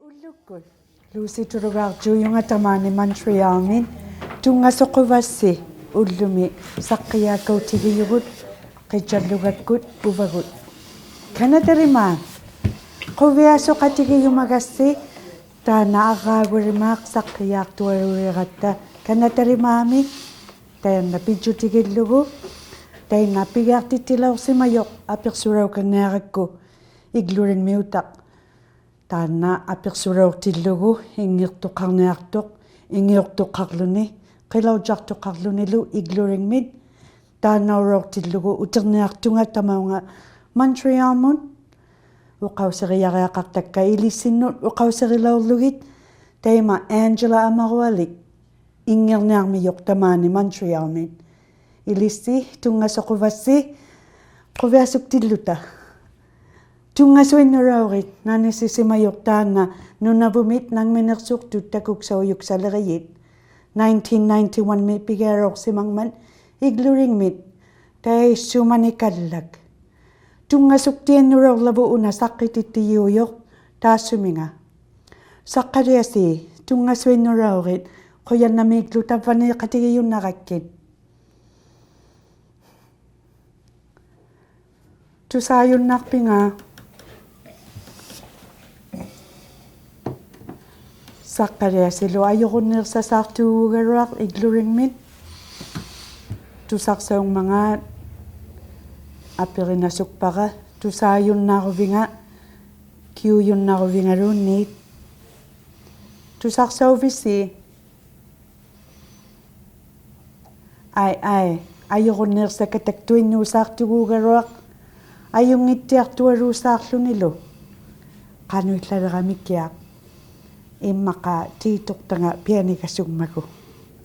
Ullukul Lucy Tulugarjuk jungatamani Montrealmin tungasoquvassi ullumi ᓁᕗကိ�ακauṭiviugut qijallugakgut uvagut Kanatarima quviasoqatigiyumagassi ṱa̓ဏаагааваримаақ ᓁᕗကိ�акауṭiᕆനിᓅ Kanatarima tayanna pijjutigillugu tainna pigaartittilaorsimajoq apersuraukanngaarakku iglurimiutaq taanna apersurautillugu inngirtuqarniartoq ingiortuqarluni qilaujartuqarlunilu igluringmit taanauroortillugu uterniartunga tamaunga Montrealmun uqauseriariaqartakka ilissinnu uqauserilaorlugit taima Angela Amarualik ingernarmijoq tamaani Montrealmin ilissi tungasoquvassi quviasuktilluta ᓐgasуиннерауrit nanisisimajoq taanna nunavumit nangminersuqtut takuksaujuk-saleriit 1991 mi pigaarorsimangman igluringmit taissumanikallak ᓐgasuktiannurorlavu una saqqitittiyuujoq taassuminga Zachariasi ᓐgasуиннерауrit quyannamiiklu tavvaneeqatigiyunnarakkit tusayunnarpinga Zacharias ilu ajorunnersasaartuugaruaq igluringmit tusarsaungmangaat aperinasukpara tusayunnaruvinga kiuyunnaruvingaluunniit tusarsauvisi ai ajorunnersakataktuinnuusaartuguugaruaq ajungittiartualuusaarlunilu qanuillaleramikiaq immaqa tiitortanga pianikasugmaku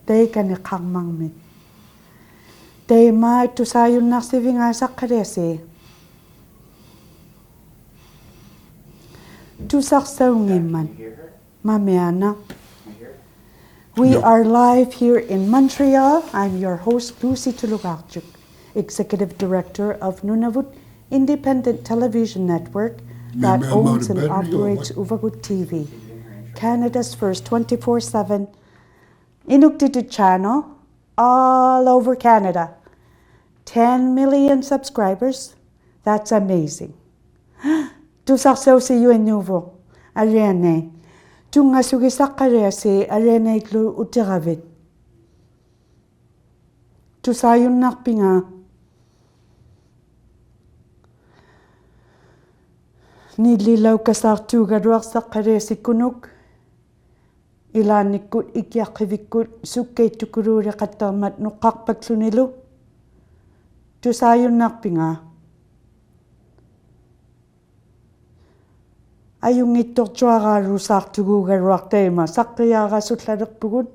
taikani qarmarmit taima tusayunnarsivinga Zachariasi tusarsaungimman mamiana We are live here in Montreal. I'm your host Lucy Tulugarjuk, Executive Director of ᔄᕆᒃ Independent Television Network that owns and operates Uvagut TV, Canada's first 24/7 ᔄᕆʒκτitude channel all over Canada. 10 million subscribers. That's amazing. Tusarsausiyuannuuvu ariane. Tungasugi Zachariasi arianeiklu utiravit. Tusayunnarpinga nillilaukasartuugaluaq Zacharias Kunuk ilaanikut ikiaqqivikkut sukkaittukuluuliqattarmat nuqqarpaklunilu tusayunnarpinga ajungittortuaraaluusaartuguugaluartaima ᓁᕗကိ�аасуллалерпугут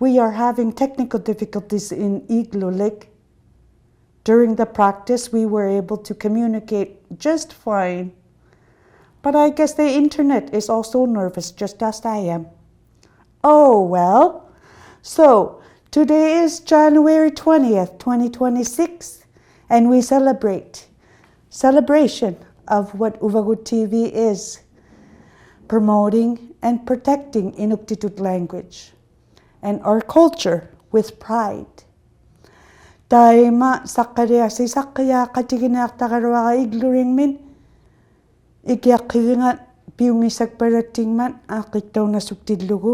We are having technical difficulties in Igloolik. During the practice we were able to communicate just fine. But I guess the internet is also nervous just as I am. Oh well. So today is January 20th, 2026 and we celebration of what Uvagut TV is, promoting and protecting Inuktitut language and our culture with pride. Taima Zachariasi ᓁᕗကိ�акauṭiᕆനിᓅ igluringmin ikiaqqivinga piungisakparattingman aaqittaunasuktillugu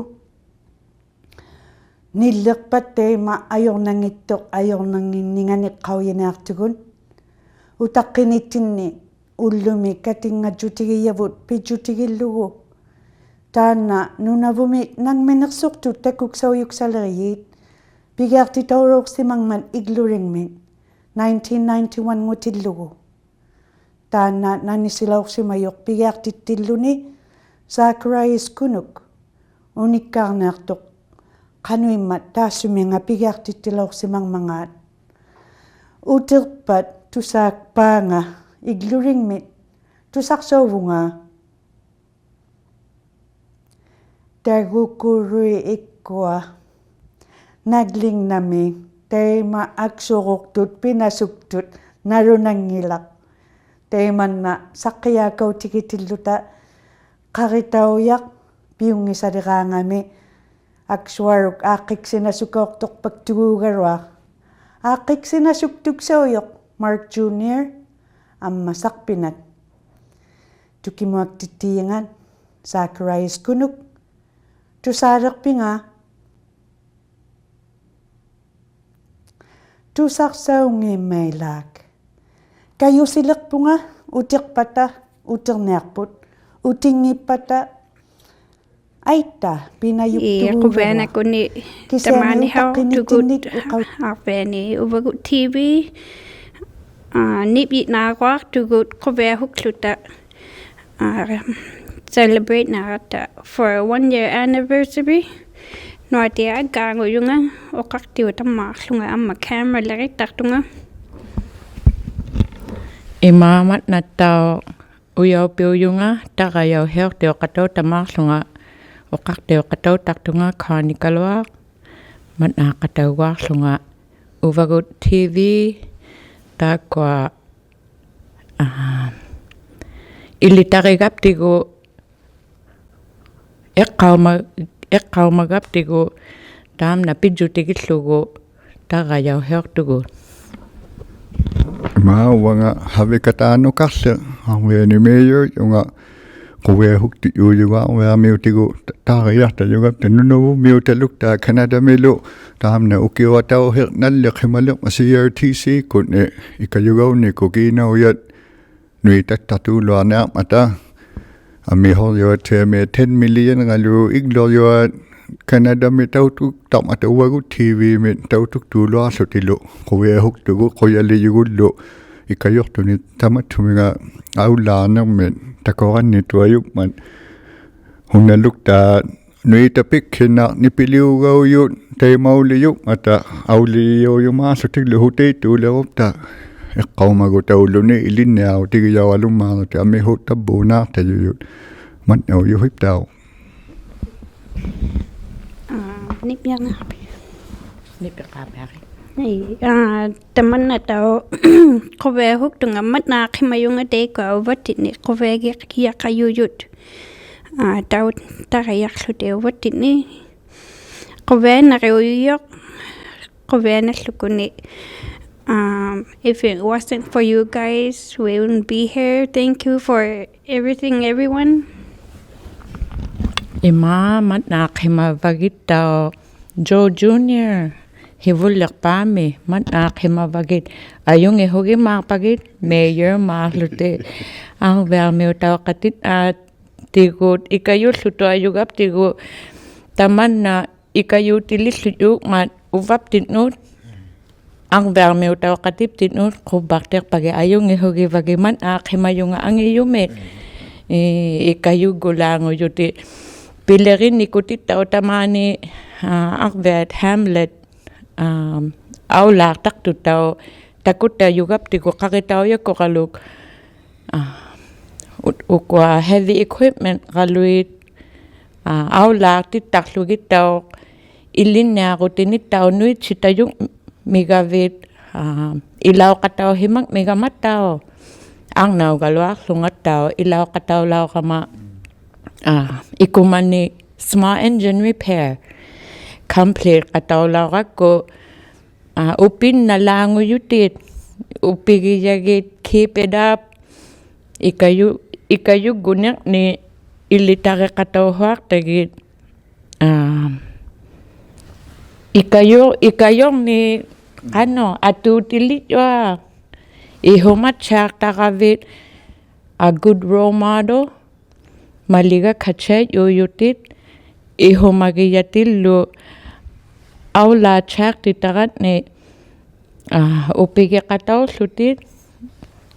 nillerpat taima ajornangittoq ajornanginninganiqqaujinaartugun utaqqinittinni ullumi katingajjutigiyavut pijjutigillugu taanna nunavumi nangminersuqtut takuksaujuk-saleriit pigaartitauruorsimangman igluringmin 1991 ngutillugu taanna nanisilaorsimajoq pigaartittilluni Zacharias Kunuk unikkaarniartoq qanuimmat taassuminga pigaartittilaorsimangmangaat uterpat tusaakpaanga igluringmit tusarsauvunga tagukurui-ikkua naglinnami taima aksuruqtut pinasuktut narunangilaq taimanna ᓁᕗကိ�акauṭigitilluta qaritauyak piungisariqaangami aksuaruk aaqiqsinasukooqtorpak tuguugaruaq aaqiqsinasuktuksauyuq Mark Jr. ăммасарпинат ᓿ᷇ᒪᕆᒃ Zacharias Kunuk tusaareqpinga tusarsaungiimmailak kayusileqpunga utiqpata uterniarput utingippata aita pinayuktuguugaruaq ᔵᓄअᕆ arvani Uvagut TV ᔵᓄअᕆ tugut ᔁᕁഅᓲtiᖃᕐᵃ celebrate narata for a 1-year anniversary. Nuatia ganguyunga oqartiutammaarlunga amma camera laritartunga. Имааматнаттаа уяупиуюнга тарааяухиортиоқатаутамаарлунга оқартиоқатаутартунга кааникалуа матнаақатаугаарлунга Uvagut TV тааква илитаригаптигу эққаумагаптигу таамна пиджутигиллугу тарааяухиортугу маауанга хавикатаанукарле арвианимею юнга ᔁᕗьяртук юуюгаарваамиутигу таариартаюгап танунуву миуталуктаа канадамилу таамна укиуатаухер наллеқималеқ CRTC кунне икаюгаунику кинауят нуитаттартуулуарниармата аммихориуатсиами 10 million галу иглориуат канадами таутук тамата Uvagut TV ми таутук туулуарлутилу ᔁᕗьяртугу қоялиюгуллу икайортуни таматсумига аулаарнерми такораннитуаюкмат хунналуктаа нуитапиккина нипилиугауют таймаулиюк ата аулиююмаасутиглу хутеитуулерупта эққаумагу таулуни илинниау тигиявалуммаарнути аммихуттаббуунаартаюют матнауюхиптау Tamanatao ᔁᕗ matnaaqimayunga teiko ᔁᕗ្тини ᔁᕗkiaqayuyut tau tarayarlute ᔁᕗ្тини ᔁᕗнариуйоq ᔁᕗнallukuni if it wasn't for you guys we wouldn't be here. Thank you for everything, everyone. Imaammatnaaqimavagittao Joe Jr. hivullerpaami matnaaqimavagit ayungi hugimaarpagit mayor maarlute arvermiutauqatit tigut ikayullutu ayugap tigu tamanna ikayutilillut mat uvaptitnut arvermiutauqatiptitnut qubbarterpagi ayungi hugivagi matnaaqimayunga angiyumet ikayuggulaanguyuti pilerinnikutittautamani arveat Hamlet ăaulartartuttau takuttayugaptigu qaritaujakkoqaluk ukwa heavy equipment qaluit ăaulartittarlugittau illinniaqutinittau nuitsitayuk migavit ilauqatauhimak migamattau arnaugaluarlungattau ilauqataulauqama ikumani small engine repair complete qataulauqakku upinnalaanguyutit upigiyagit keep it up ikayugguneqni illitariqatauhuartagit ikayorni qano atuutilitwa ihumatsaartaqavit a good role model maliga kachat yoyutit ihumagiyatillu ăaularchaaqtitaratni upigiqataullutit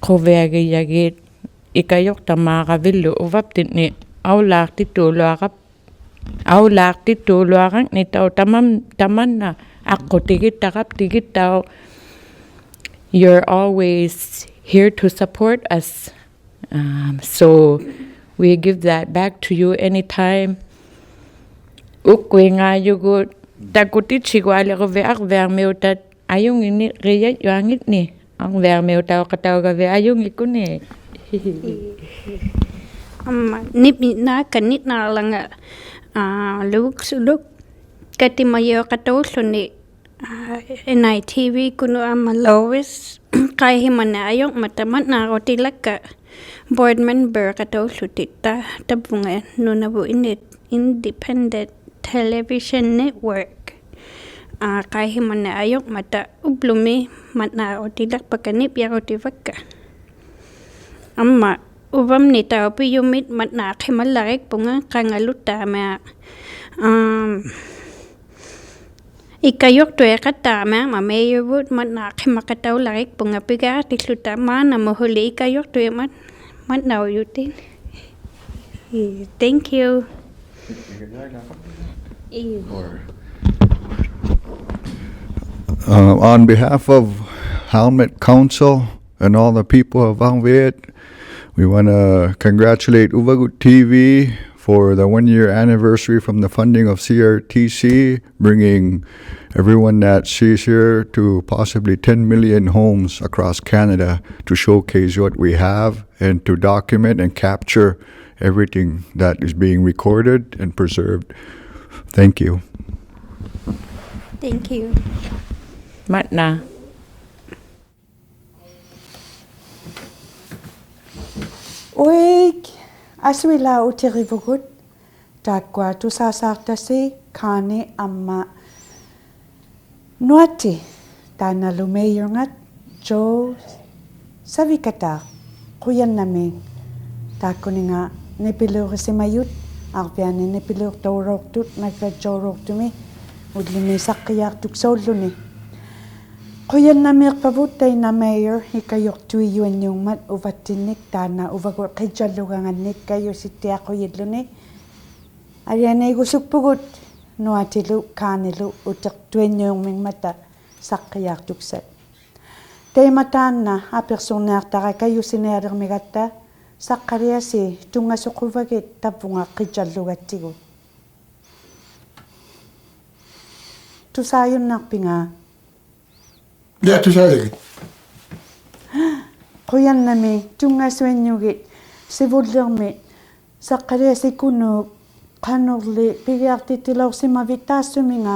ᔁᕗagiyagit ikayortamaaqavillu uvaptitni ăaulartittuuluaraqni tau tamanna aqqutigittaqaptigittau you're always here to support us so we give that back to you anytime ukkuingayugut takutichigualerve arvermiutat ayungini riyayuangitni arvermiutauqataugavi ayungikuni nipna kanitna langa luksuluk katimayo katuluni NITV kuno amalowis kahimana ayong matamat na rotilaka board member katulutita tabunga ᓄnaᕗথ independent television network kahimana ayong mata ublumi matna rotilak pakanip yarotivaka amma ubam ni tao piyumit matna khimalak punga kangalutama ᔵᕗᒐᕗᕃᕐ mamayubut matna khimakataulak punga piga tiklutama namuhuli ᔵᕗᒐᕗᕃ matnauyutin. Thank you. On behalf of Helmet Council and all the people of ᔁᕗᒍաթ, we want to congratulate Uvagut TV for the 1-year anniversary from the funding of CRTC, bringing everyone that sees here to possibly 10 million homes across Canada to showcase what we have and to document and capture everything that is being recorded and preserved. Thank you. Thank you. Matna. ᔵᕗᒪᕆ takwa tusasartasi kani amma nuati ᔚᕗᒪᕆ ᔗᓅ takuninga nipilurisimayut arpiani nipilurtuuruortut nakratjoruortumi udlumi ᔗᒃကိයාꯛતુꯛсооллуни quyannameerpavut taina mayor hikayortuiyuanniungmat uvattinnik taana uvagut qitsallugangannik kayusittiaquyilluni alianaigusukpugut nuatilu kaanilu uteqtuanniungmingmata ᔗᒃကိයාꯛtuksat taimataanna apersorniartara kayusinealermigatta Zachariasi tungasoquvagit tapunga qitsallugatsigu tusaayunnarpinga tusaalegit quyannami tungasuannyugit sivullermi Zacharias Kunuk qanorli pigiartittilorsimavit taassuminga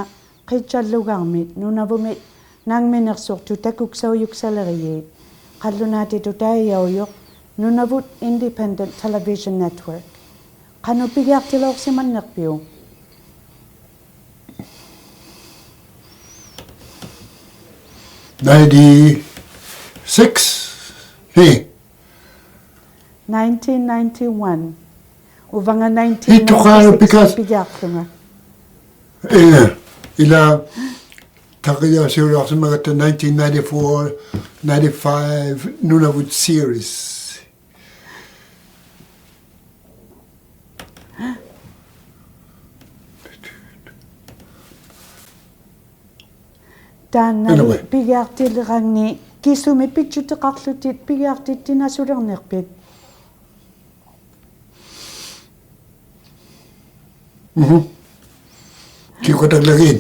qitsallugarmit nunavumit naangminersortu takuksaujuksaleриит qallunaatitu taayauyuq ᔄnaᕗᒃ Independent Television Network qanu pigiartilorsimannerpiu 1991 uvanga Itoqaalu because pigiarlunga ila taqiyasiulaarsimagatta 1994 95 ᔄnaᕗᒃ series taannali pigiartilleranni kisumi pitsuteqarlutit pigiartittinasulernerpit kikotaklagin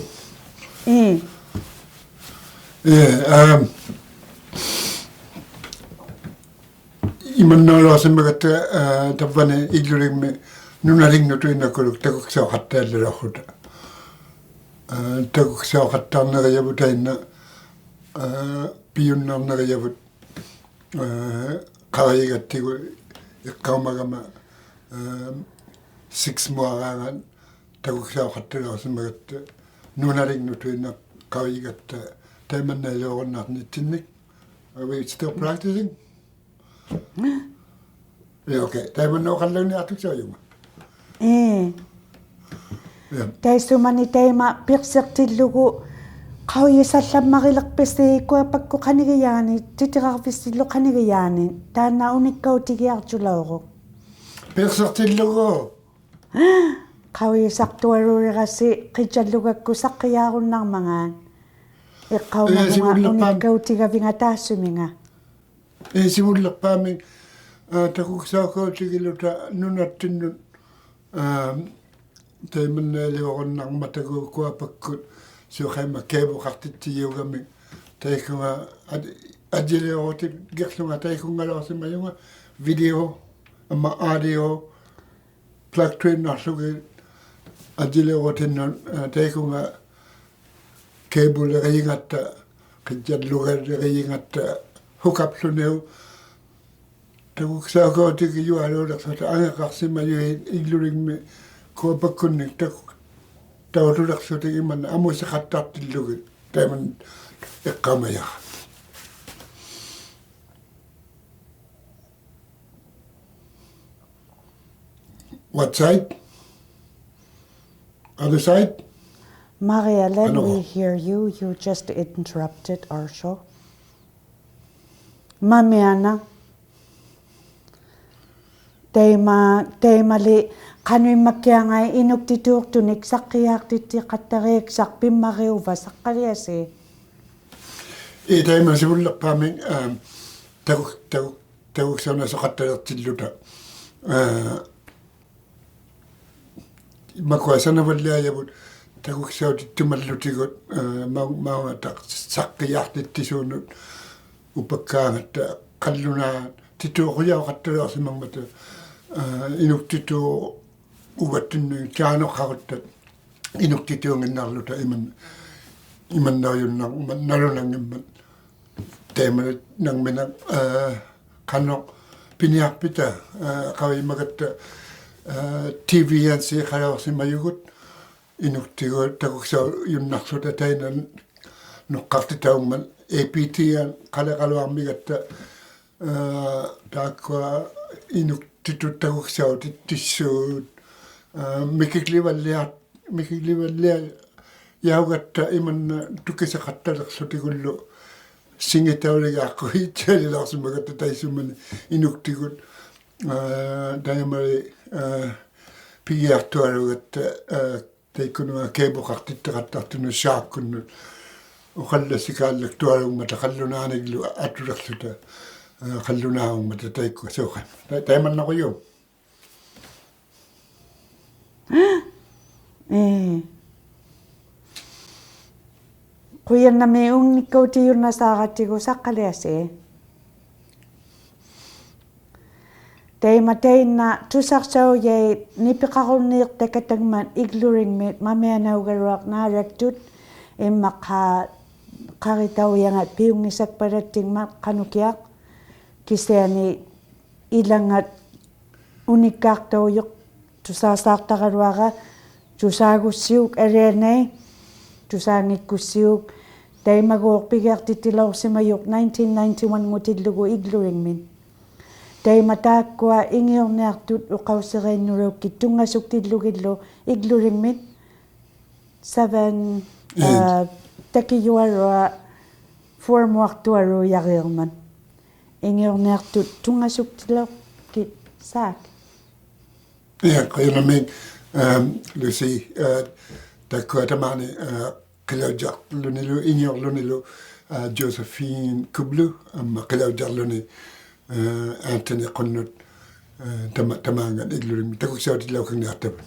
imannaulaarsimagatta tavvane igluligmi ᔄнаᕗᒃ takuksauqattaallerarruta takuksauqattarneriyavutainna piyunnarneriyavut qarigattigu iqqaumagama 6 muaraangan takuksauqattulorsimagatta ᔄнаᕗᒃ qarigatta taimannailorunnaarnitsinnik. Are we still practicing? Yeah, okay. Taimannaoqalluniartuksaujuga. taisumani taima pirsertillugu qauyisallammarillerpisiikkuapakku qanigiyaani titiqarvissillu qanigiyaani taanna unikkauutigiartulauruq pirsertillugu qauyiisartuarurirassi qitsallugakku ᔗᒃကိයාarunnarmangaan iqqaumagunga unikkauutigavinga taassuminga simullerpaami takuksauqautigilluta nunattinnut taimannailiorunarmatagukuapakkut suqaima keebuqartittigiugamik taikunga adiliorutip gerlunga taikungalorsimayunga video amma audio plaktuin narsugi adile otinnon teikunga kebulerijingatta qijjallugallerijingatta hukappluneu takuksaakootiki jualuulersata angeqarsimayui illuligmi kuapakkunnik taululersutik iman amuseqattartillugit taiman eqqamayaqa. What side? Other side? Maria, let Ano? me hear you. You just interrupted our show. Mamiana. Teimali kanui makiangay inuktituk tunik sakkiyak titi katarik sakpim mariuva Zacharias. Taiman sibullaqpaaming taguk sauna soqattalertilluta makuasana valliayavut taguksautit maungataq saqqiyartittisuunut upakkaangatta qallunaa tituuquyauqattalersimangmata inuktitu uvattunnu ᔮᓄअᕆ inuktituunginnarluta imannariunnaq nalunangimmat teemalit nangmina qannoq piniarpita qavimagatta TV-yansi qalorsimayugut inuktiguut takuksau yunnarsuta tainan nuqqartitaumman APT-an qalaqaluarmigatta taakkua inuktitut takuksautit tissuut mikiklivallia yaugatta imanna tukiseqattalersutigullu singitauligaaqquitsaalilarsimagatta taissumani inuktigut taimari pigiartualugatta taikkununga keepoqartitteqattartunu saakkunnut uqallasikaallaktуалугмата qallunaaniglu atulerluta qallunaaummata taikku suuqan taimannaquyuu Kuyannami unnikkautiyunna saaqattigu Zacharias. Teina tusarsaujai nipiqarunniirtakatangman igluringmit mamianaugaruaqnaaraktut immaqa qaritauyangat piungisakpalattingmat qanukiaq kisiani ilangat unikkaartauyuq tusaasaartaqaluaqa tusaagussiuk alianai tusaangikkussiuk taimaguorpigiartittilorsimayuq 1991 ngutillugu igluringmin taimataakkua ingiorniartut uqausseriinnuruukki tungasuktillugillu igluringmit 7 takiyuarua formuartuaru yariirman ingiorniartut tungasuktillerki saak qayanaming Lucy takkua tamani qilaujarlunilu ingiorlunilu Josephine Kublu amma qilaujarluni Anthony qonnut tamaangan igluring takuksautilaukangaartapan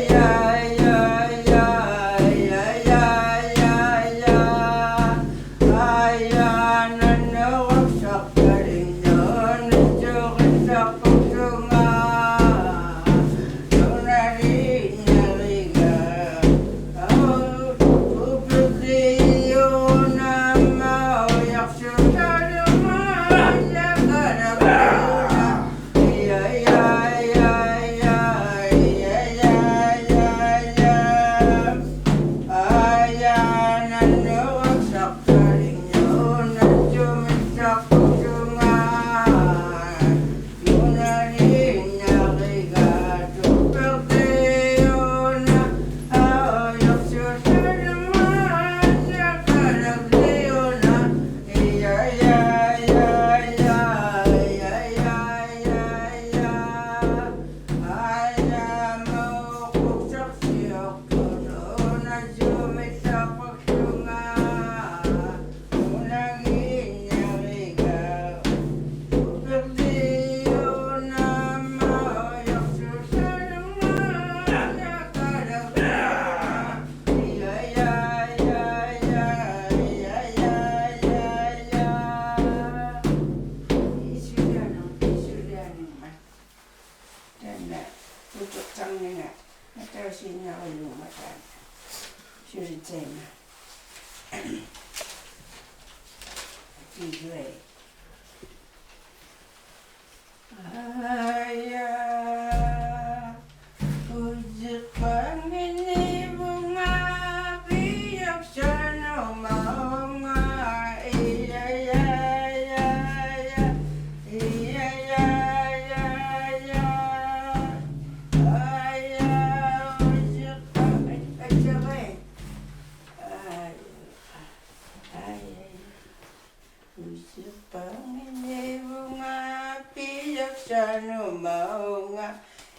ᔵᓄअᕆ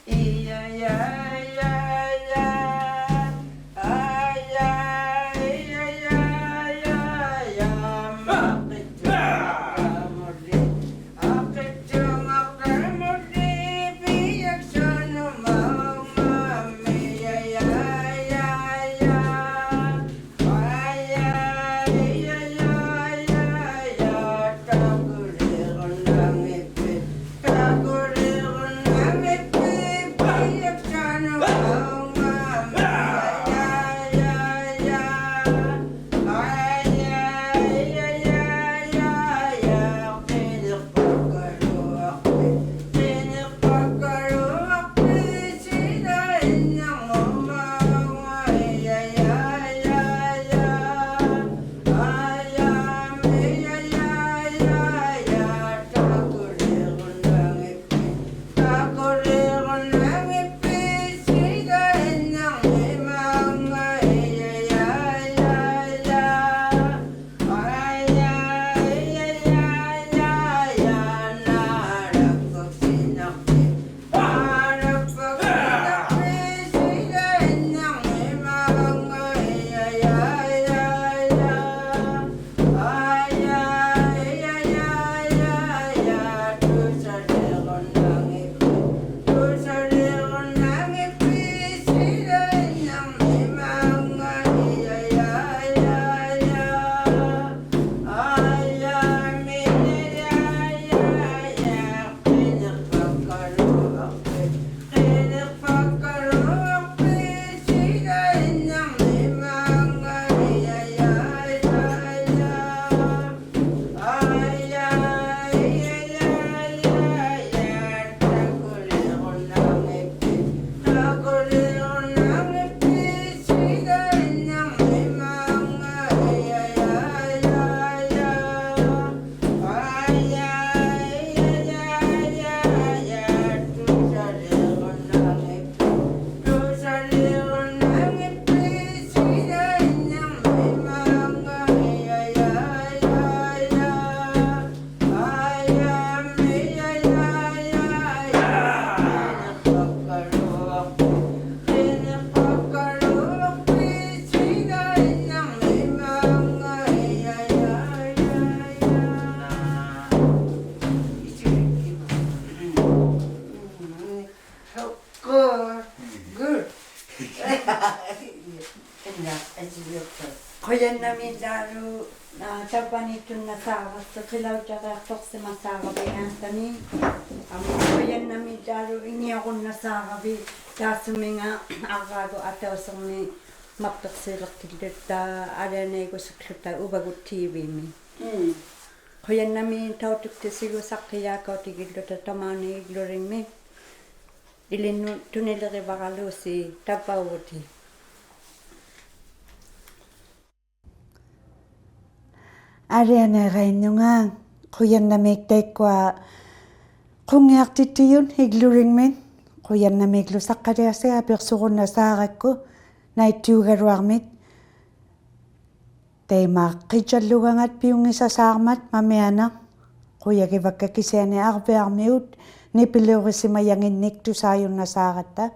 ᔵᓄअᕆ ᖁᕕஅᓲ tabanitunnasaavassa qilautaqaartorsimasaaravi ӓңтани ᖁᕕअᓲ iniaqunnasaaravi taassuminga arraagu atauserni marpersiilertillut taa alaneegusukluta Uvagut TV-mi qoyannami tautuktisigu ᓴᓅကိᔮකautigilluta tamaaniiglurimmi ilinnu tunilerivaralluusi tappauguti Arianeerainnungaan quyannamiik taikkua qungiartitiyun igluringmin quyannamiiklu saqqaliarsiga persurunnasaarakku naittiugaluarmit taimaaqqitallugangat piungisasaarmat mamiana quyagivakka kisiani arviarmiut nipiliurisimayanginnik tusaayunnasaaratta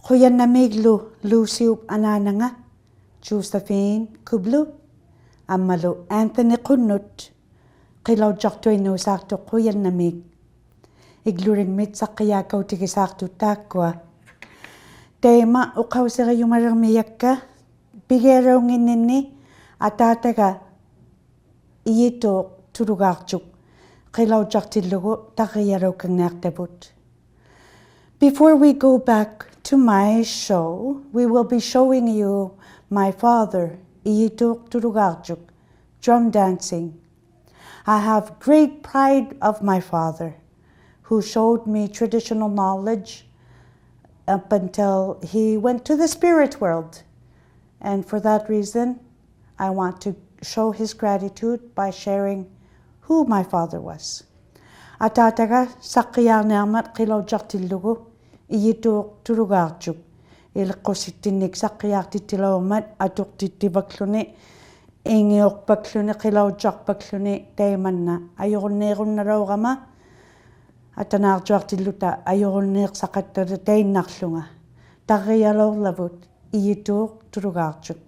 quyannamiiklu Lucy anaananga Josephine Kublu Ammalu Anthony Qunnut qilaujartuinnuusaartu quyannamiik igluringmit ᓵᓃကိ�ακαutigisaartu taakkua teima uqauseriumalermiyakka pigialuunginninni ataataga ᔮᓄअᕆ Tulugarjuk qilaujartillugu tarrialuukangnaartaput. Before we go back to my show, we will be showing you my father ᔮᓄअᕆ Tulugarjuk drum dancing. I have great pride of my father, who showed me traditional knowledge up until he went to the spirit world. And for that reason, I want to show his gratitude by sharing who my father was. Atataga saqqiyarniarmat qilaujartillugu ᔮᓄअᕆ Tulugarjuk. Ilqusittinnik saqqiyartittilaurmat atuqtittivakluni ingiorpakluni qilaujarpakluni taimanna ajorunneerunnalaurama atanaartuartilluta ajorunneersaqattala tainnarlunga tarrialorlavut ᔮᓄअᕆ Tulugarjuk.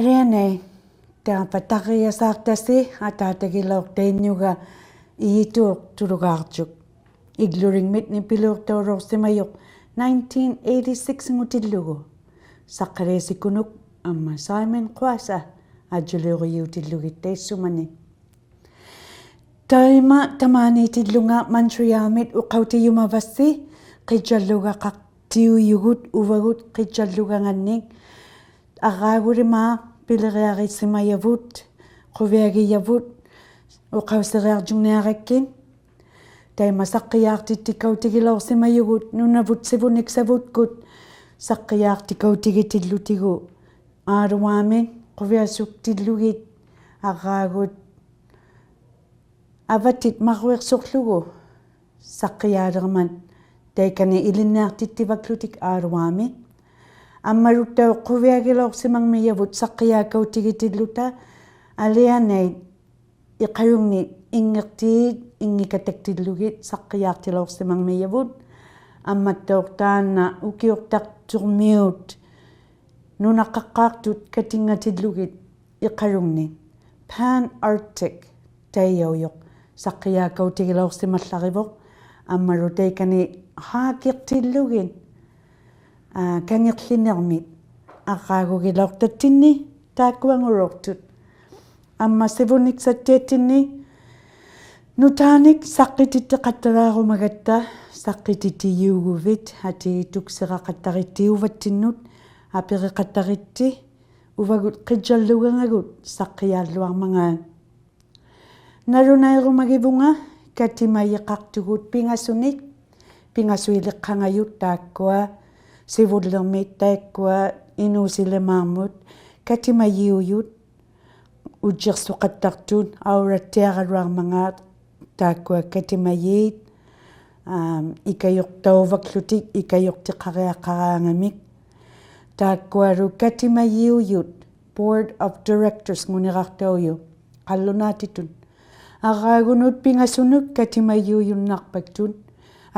Ariane, ᕗᕗ атаатагилаортаиннуга Director Tulugarjuk. Igluring mitni piluurtauroorsimayuq 1986 ngutillugu. Zacharias Kunuk amma Simon Quasa ajuluuriuutillugitteissumani. Taima tamaaniitillunga Montrealmit uqautiyumavassi qijalluga qaqtiuyugut uvagut qijallugangannik ағаагуримаа пилериарисимаявут қувиагиявут уқавсериаржугниараккин тайма саққиаартиттикаутигилорсимаюгут нунавут сивуниксавуткут саққиаартикаутигитиллутигу аалуаами қувиасуктиллугит ағаагут аватит маруерсорлугу саққиаалерман тайкани илиннаартиттиваклутик аалуаами Аммаруттау қувиагилорсимангмиявут саққиаакаутигитиллута алианай иқаюнгни ингертиит ингикатактиллугит саққиаартилорсимангмиявут амматтаортаанна укиортартурмиут нунаққаққаартут катингатиллугит иқаюнгни Pan Arctic тайяуйоқ саққиаакаутигилорсималларивоқ аммарутайкани хаакиқтиллугин кангерлинермит aqaagugilortattinni taakkuanguruortut amma sivuniksattiattinni nutaanik saqqititteqattalaarumaгаtta saqqititiyuuguvit hatigitukseraqattarittiuvattinnut aperiqattaritti uvagut qijalluganagut saqqiyaalluarmangaan narunairumagipunga katimayiqartugut pingasunik pingasuiliqqangayut taakkua sivullermit taakkua ᖵᕗᕗмут катимайиуют уджерсоқаттартут ăуратtiаралуармангаат тааккуа катимайиит икайортауваклутик икайортиқариаққараангамик тааккуалу катимайиуют Board of Directors ngунерартауйу қаллунаатитут араагунут пингасунук катимайиуюннарпактут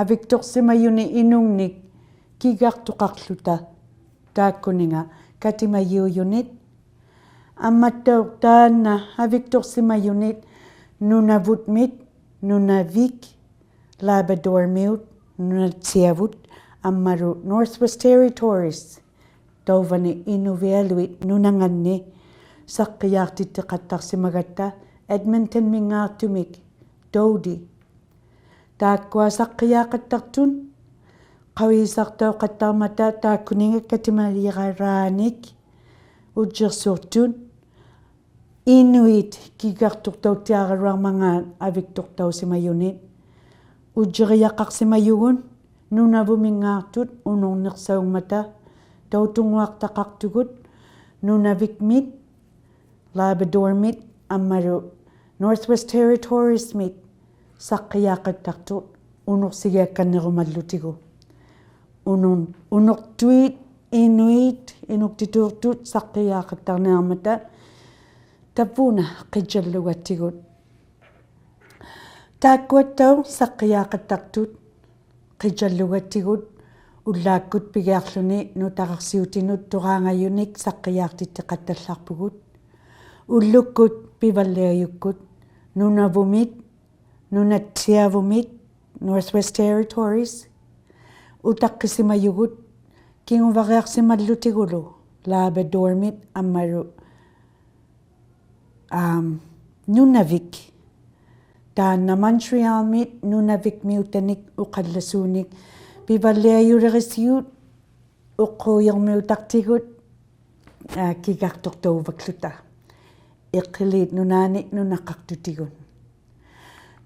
авикторсимаюни инунгник кигартоқарлута тааккунинга катимайиуюнит амматтаортаанна авикторсимаюнит нунавутмит нунавик лабрадормиут нунатсиавут аммару Northwest Territories товани инувиалуит нунанганни саққиаартиттеқаттарсимагатта Edmonton мингаартумик доуди тааккуа саққиаақаттартун qawissartauqattaarmata taakkuninga katimaliqaraanik ujersuurtun inuit kigarturtautiaraluarmangaan aviktortausimayunit ujeriaqarsimayugun nunavumingaartut unornersaungmata tautunguartaqartugut nunavikmit labradormit ammalu Northwest Territories mit saqqiaaqattartut unorsigiakkannerumallutigu unortuit inuit inuktituurtut saqqiaaqattarnearmata tapuna qijallugattigut taakkuattau saqqiaaqattartut qijallugattigut ullaakkut pigiarluni nutaqarsiutinut toraangayunik saqqiaartitteqattallarpugut ullukkut pivalliayukkut nunavumit nunatsiavumit Northwest Territories utaqqisimayugut kinguvariarsimallutiggulu labradormit ammaru nunavik taanna Montrealmit nunavik miutanik uqallasuunik pivalliayulerisiut uqquujermiutartigut kigartortauuvakluta iqqilit nunaanik nunaqqartutigun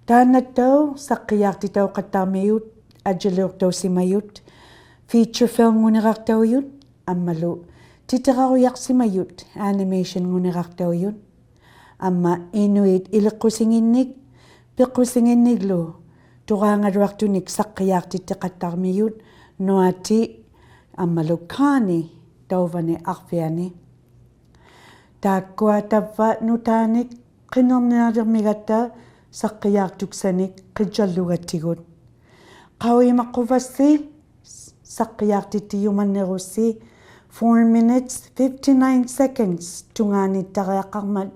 taanattau saqqiaartitauqattarmiut ajaluortausimayut feature film ngunerartauyut ammalu titerarujarsimayut animation ngunerartauyut amma inuit iliqqusinginnik peqqusinginniglu toraangaluartunik saqqiaartitteqattarmiyut noati ammalu kaani tauvani arfiani taakkua tavva nutaanik qinernialermigatta saqqiaartuksanik qijallugattigut qawimaqquvassi saqqiaartittiyumannerussi 4 minutes 59 seconds tunganittariaqarmat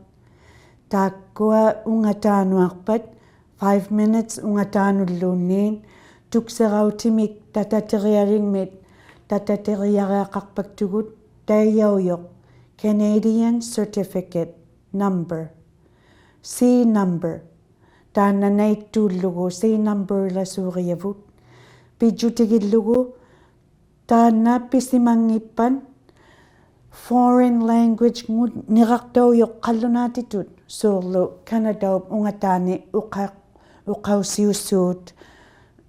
taakkua ungataanuarpat 5 minutes ungataanullunniin tuk-ßerautiimik tataterialimmit tatateriariaqarpaktugut taiyaujoq Canadian Certificate Number C number taannanaittuullugu C number lasuuriavut pijjutigillugu taanna pisimangippan foreign language niraqtaujoq qallunaatitut suurlu Kanadaup ungataani uqausiussuut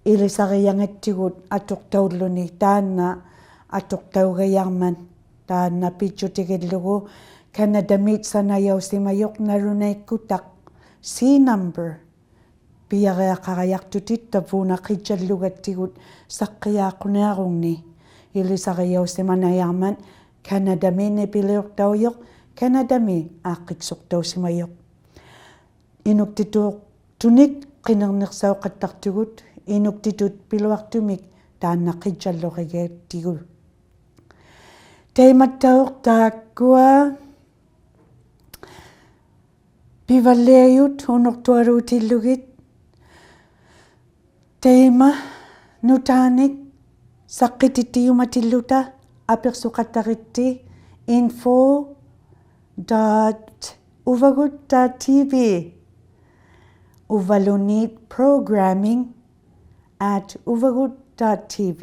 ilisariangattigut atuqtaulluni taanna atuqtaugajarman taanna pijjutigillugu Kanadamit sanayausimajoq nalunaikkuttaq C number piariaqariartutit tavuunaqitsallugattigut saqqiyaaqunearunni ilisariausimanajarman Kanadami nipiliortaujoq Kanadami aaqqitsortausimajoq inuktituuqtunik qinernersauqattartugut inuktitut piluartumik taannaqitsalluqigattigut taimattauq taakkua pivalliajut unortuaruutillugit taima nutaanik saqqitittiumatilluta apersuqattaritti info.uvagut.tv uvalunit programming@uvagut.tv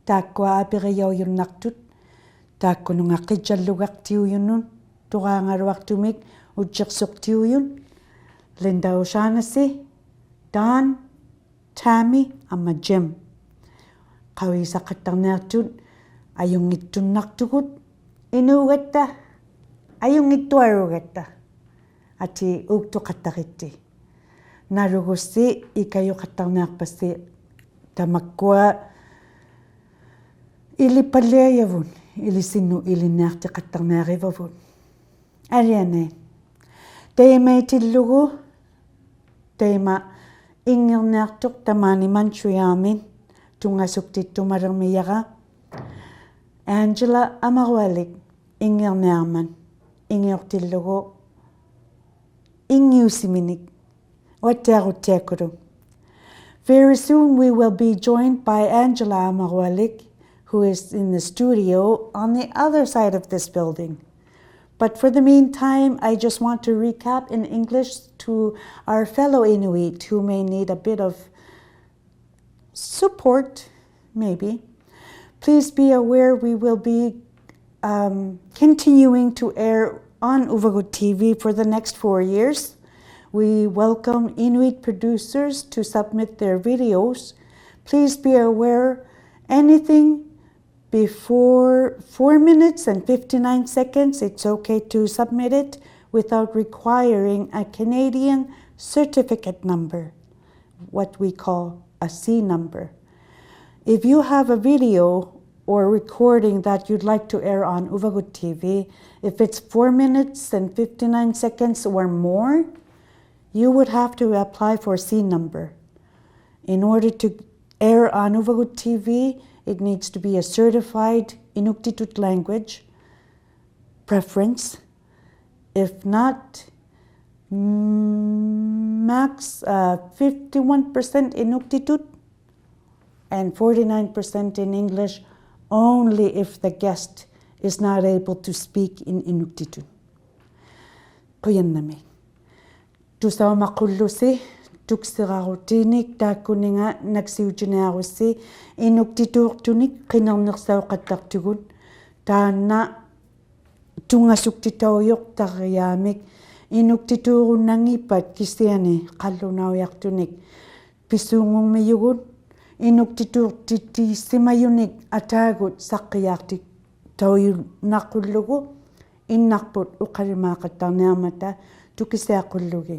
taakkua apiriaujunartut taakkunungaqqitsallugartiujunun turaangaluartumik utsersortiujun Linda O'Shaughnessy Dan Tammy amma Jim qawisaqattarniartut ajungittunnartugut inuugatta ajungittuarugatta ati uuktuqattaritti nalugussi ikajuqattarniarpassi tamakkua ilipalliajavun ilisinnu ilinniartiqattarniarivavut alianai taimaitillugu taima ingirniartuq tamaani Montrealmin tungassuktittumalermiyaqa Angela Amarualik ingirniarman ingiortillugu ingiusiminik wattiaruttiakkulu. Very soon we will be joined by Angela Amarualik, who is in the studio on the other side of this building. But for the meantime, I just want to recap in English to our fellow Inuit who may need a bit of support, maybe. Please be aware we will be continuing to air on Uvagut TV for the next 4 years. We welcome Inuit producers to submit their videos. Please be aware anything before 4 minutes and 59 seconds, it's okay to submit it without requiring a Canadian certificate number, what we call a C number. If you have a video or recording that you'd like to air on Uvagut TV, if it's 4 minutes and 59 seconds or more, you would have to apply for a C number. In order to air on Uvagut TV, it needs to be a certified Inuktitut language preference. If not, max 51% Inuktitut and 49% in English, only if the guest is not able to speak in Inuktitut. ᔄᓐnaᕆ tusaumaqqullusi tukseraarutiinik taakkuninga naksiutinaarusi inuktituurtunik qinernersauqattartugut taanna tungasuktitaujoq tarriaamik inuktituurunnangiippat kisiani qallunaujaqtunik pissuungungmiyugut inuktituurtittiissimayunik ataagut saqqiyaartik tauyunaqullugu innarput uqalimaaqattarniarmata tukisiaqullugi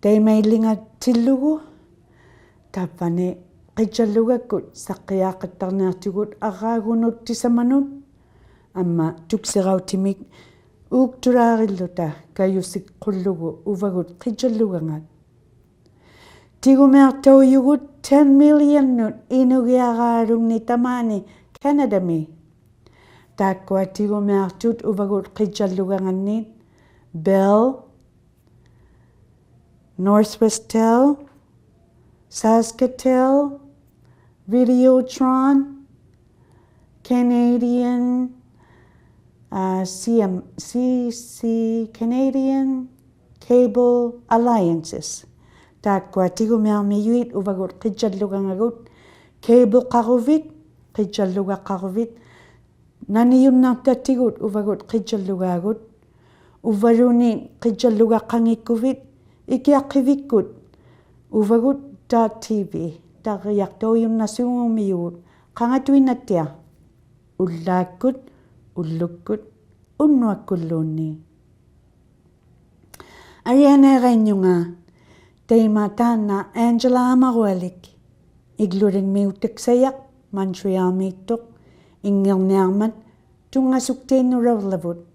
taimaillingatillugu tappani qitsallugakkut saqqiyaaqattarniartugut arraagunuttisamanut amma tuksirautimik uuktulaarilluta kayusiqqullugu uvagut qitsallugangat tigumiartauyugut 10 millionnut inugiaraalungni tamaani Kanadami ᔗᕗ티꒼ᒪᕐᒃ Uvagut ᔗᓃʒ�ᕐ Bell, Northwestel, Saskatoon, Videotron, Canadian, Canadian Cable Alliances. ᔗᕗ티꒼ᒪᕐ Uvagut ᔗᓃʒ�ᕐ Cable qaruvit ᔗᓃʒ�ᕐ naniunnartattigut Uvagut ᔗᓃ꒪ᕐgut uvaluni ᔗᓃ꒪ᒐangikkuvit ikiaqqivikkut uvagut.tv taqiyartuuyunnasugumiugut qangatuinattia ullaakkut ullukkut unnuakkulluunni arianeerinnunga teima taanna Angela Amarualik iglurinmiuttaksayaq Montreal-miittuq ingngernniarmat tungasuktiinnulerlavut.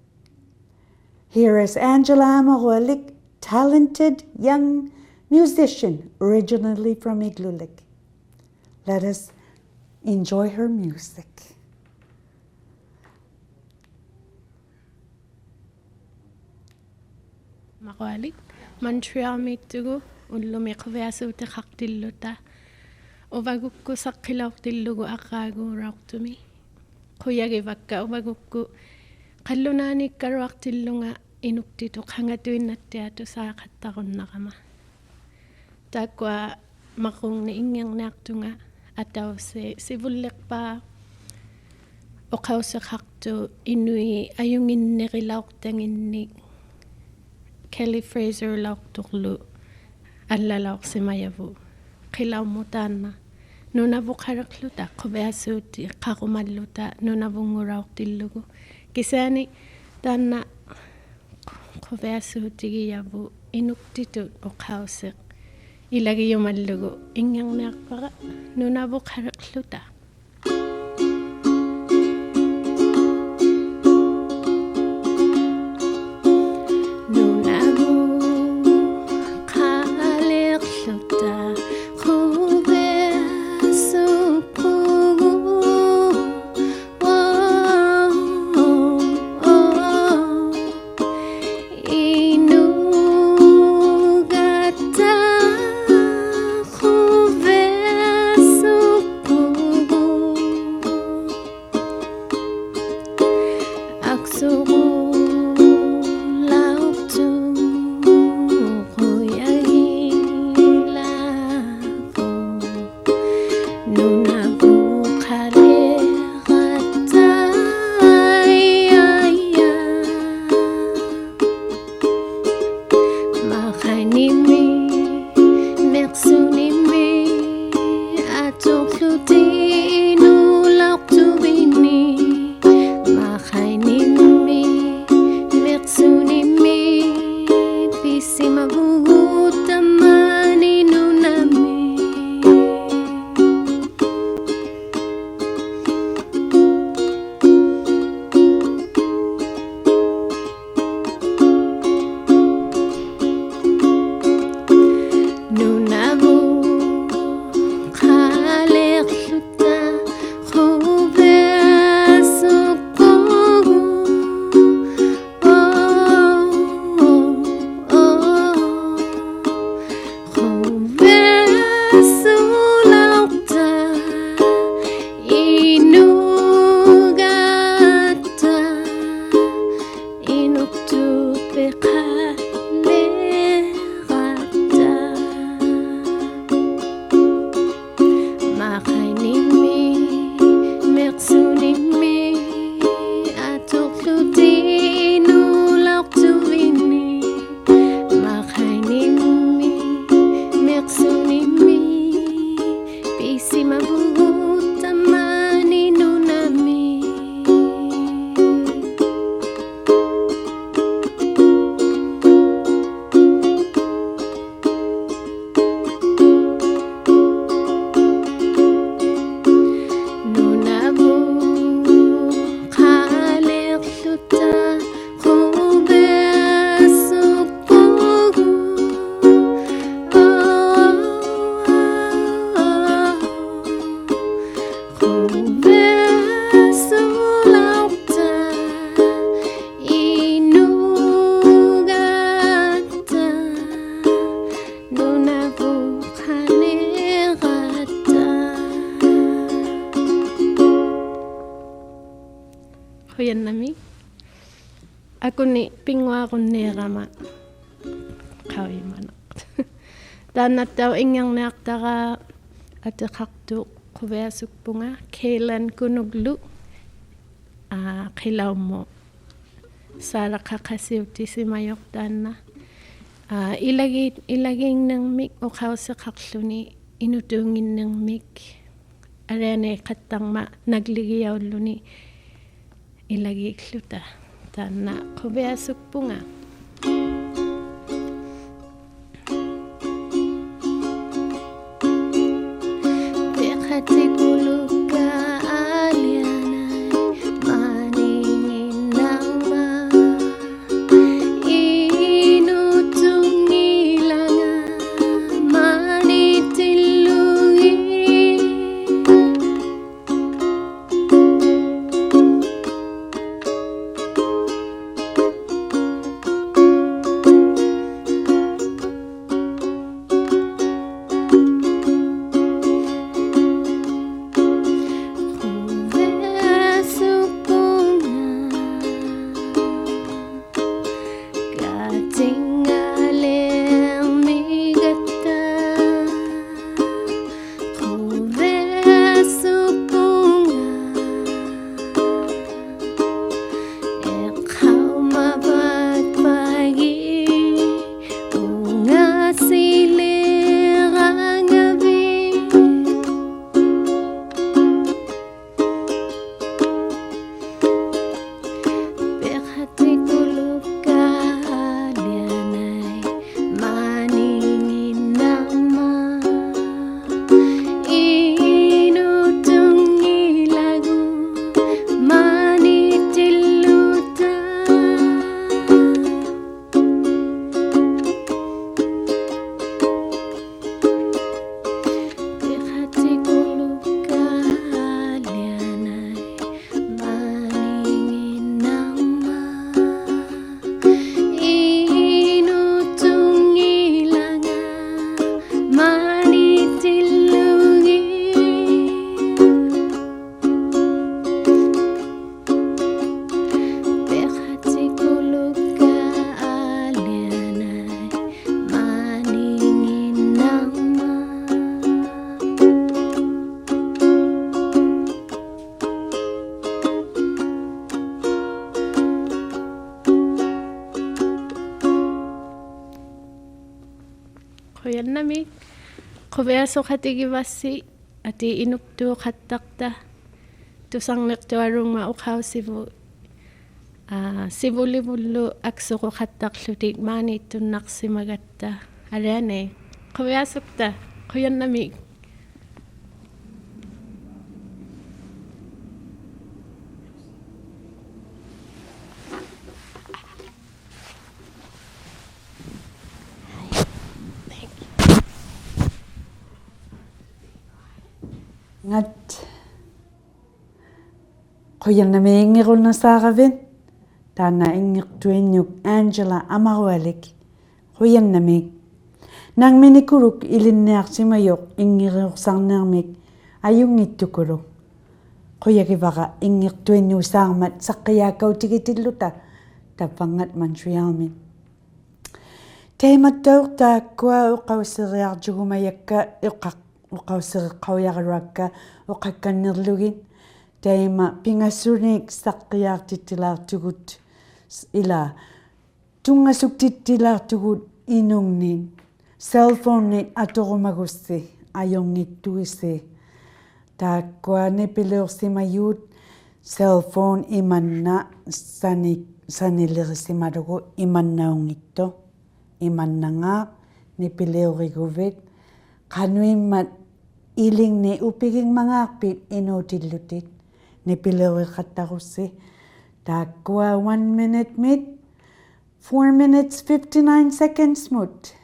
Here is Angela Amarualik, talented young musician originally from Igloolik. Let us enjoy her music. Amarualik, Montreal-miittugu ullumiqviasuutiqartilluta Uvagukku saqqilortillugu aqqaaguuraortumi quyagivakka uvagukku qallunaaniikkaruartillunga inuktituq hangatuinnattiatu saaqattarunnaqama taakwa maqungni inngernniartunga atausi sivulliqpaa oqauseqartu inui ayunginneqilaortanginnik Kelly Fraser laortorlu allalaorsimayavu qilaumutaanna nunavuqareqluta quviasuuti qarumalluta nunavunguraortillugu kisaani taanna quviasuutigiyavu inuktitut oqauseq ilagiyumallugu inngernniarpara nunavuqareqluta akuni pinguaqunniiqama qauimanaq taannattau inngernniartara ateqartu quviasukpunga Kaylan Kunuklu qilaummu saalaqqaqasiutisimayortaanna ilagiinnermik uqauseqarluni inutuunginnermik ariane qattarma nagligiaulluni ilagiikluta taanna quviasukpunga ᔄᓐami quviasoqatigivassi ati inuktuuqattaqta tusarnertuarungma uqausivu sivulivullu aksoqoqattaqlutik maaniittunnarsimagatta aliane quviasukta ᔄᓐami ngat ᔄᓐami ingirulnasaaravin taana ingirtuinnyuk Angela Amarualik ᔄᓐami nangminikuruk ilinniarsimayoq ingiriursarnermik ayungittukulu ᔄᓐagivara ingirtuinnuusaarmat ᓴᓅကိᔮკauṭigitiluta tappangat Montrealmi teimattauqtaakkua uqausseriarjugumayakka uqausseriqqauyaruakka uqakkannerlugin teima pingassuniik saqqiyartittilaartugut ila tungassuktittilaartugut inungnin cellphone atorumagussi ajorngittuissi taakkua nipiliursimayuut cellphone imanna sanilirisimalugu imannaungittu imannangaaq nipiliuriguvit qanuimmat ilingni upigingmangaarpit inuutillutit nipiliuriqattarussi taakkua 1 minute mit 4 minutes 59 seconds mut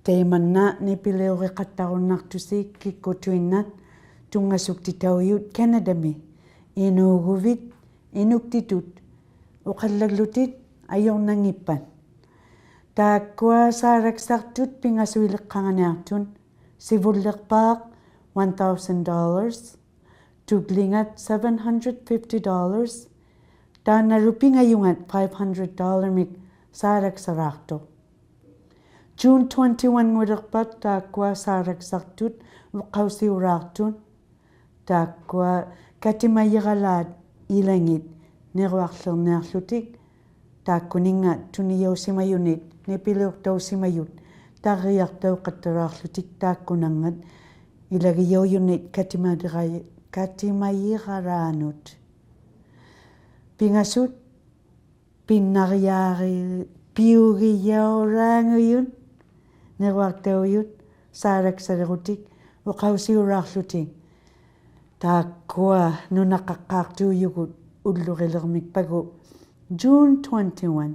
teimanna nipiliuriqattarunnartusik kikkutuinnat tungassuktitauyut Canadami inuuguvit inuktitut uqallaglutit ajornangippan taakkua saaraksartut pingasuiliqqanganiartun sivullerpaaq $1,000 tuglingat $750 ᔬnaᕐᕃ $500 mik saaraksarakto. June 21 ᔬᕗᒍաթ taakwa saaraksaktut ᔁᒄᒄsiuraartun taakwa katimayiralaat ilangit niruarlerniarlutik taakkuninga tuniausimayunit nipiluurtausimayut taariartauqattaraarlutik taakkunangat ilagiyauyunit katimayiralaanut pingasut pinnariaari piugiyauraanguyun niruartauyut saaraksarerutik ᔁᒄᒄsiuraarlutik taakwa nunaqaqqaartuuyugut ulluqilermikpagu June 21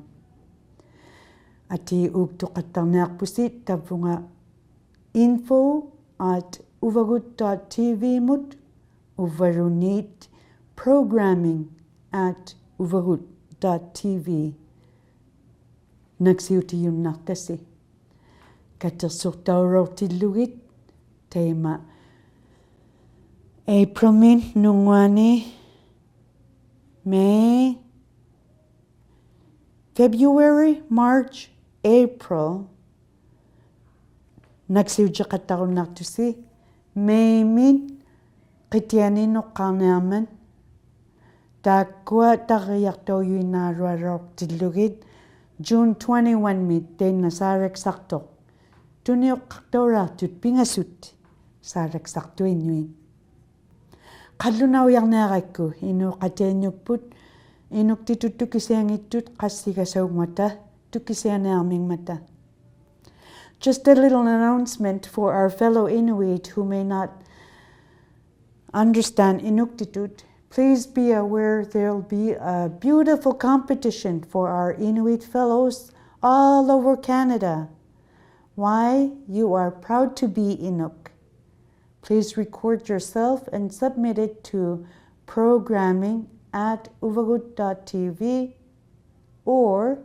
ati uuktuqattarniarpusit tavvunga info@uvagut.tv mut uvarunit programming@uvagut.tv naksiutiyunnartasi katersurtaurortillugit teema April nunguani May February March April naksiujeqattarunnartusi May min qitianinoqqaarniarman taakkua tarriartauyuinaarualortillugit June 21 mit teenna saareksartoq tunioqqartauraartut pingasut saareksartuinnuin qallunaujarniarakku inuuqatiannupput inuktituttukisiangittut qassigasaugmata tukkisianiarmingmata. Just a little announcement for our fellow Inuit who may not understand Inuktitut. Please be aware there will be a beautiful competition for our Inuit fellows all over Canada. Why? You are proud to be Inuk. Please record yourself and submit it to programming@uvagut.tv or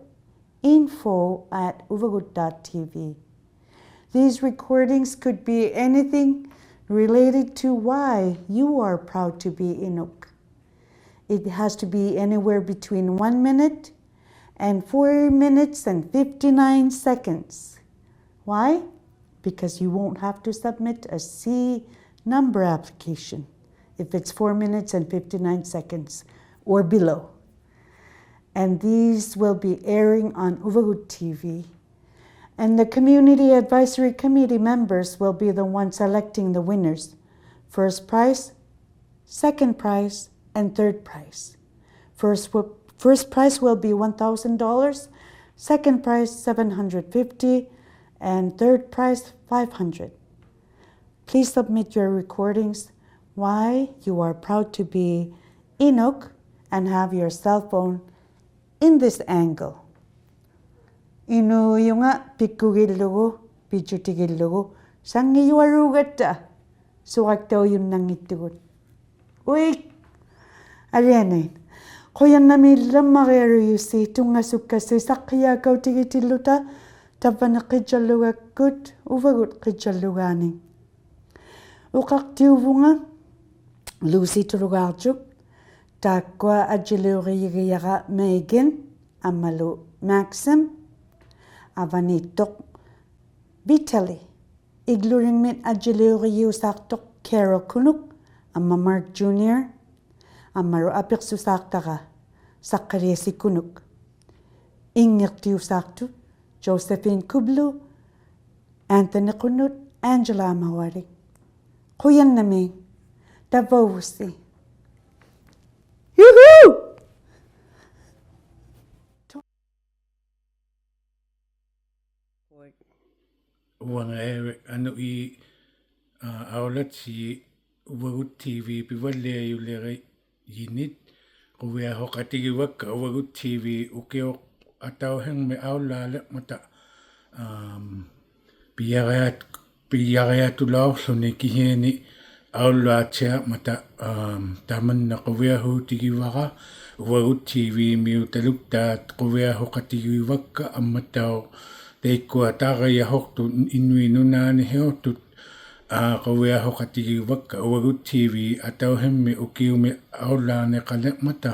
info@uvagut.tv. These recordings could be anything related to why you are proud to be Inuk. It has to be anywhere between 1 minute and 4 minutes and 59 seconds. Why? Because you won't have to submit a C number application if it's 4 minutes and 59 seconds or below. And these will be airing on Uvagut TV. And the Community Advisory Committee members will be the ones selecting the winners. First prize, second prize, and third prize. First prize will be $1,000, second prize $750, and third prize $500. Please submit your recordings why you are proud to be Inuk and have your cell phone in this angle. Inu yunga pikugillugu pichutigillugu sangiyuarugatta suqaktauyun nangittugut. Ui arianain qoyanamillamariaruyusi tungasukkasi ᓴᓅကိᔮկauṭigitilluta tappaneqitjallugakkut uvagut qitjallugaani. Uqartiuvunga Lucy Tulugarjuk taakkua ᔵᕕஅᓲᑎᖃᕐनिᅅ ammalu Maxim avanittoq Vitaly igluringmit ᔵᕕஅᓲටිᖃᕐ Carol Kunuk amma Mark Jr. ammaru apiqsusaartaqa Zacharias Kunuk ingirtiusaartu Josephine Kublu Anthony Qunnut Angela Amarualik quyannami tavausi Yoo-hoo! ᔁᕗᒪᕆ ăवлатси Uvagut TV pivalliayulleri yinit quviahoqatigivakka Uvagut TV ukioq atauhengmi ăаулаалеқмата piyariatulaorluni kihiani ăаулаатиа мата таманна quviahuutigivara Uvagut TV miutaluktaat quviahoqatigivakka амматтау teikua taariahortu innuinunaani hiortut quviahoqatigivakka Uvagut TV atauhemmi ukiumi ăаулааneqaleqmata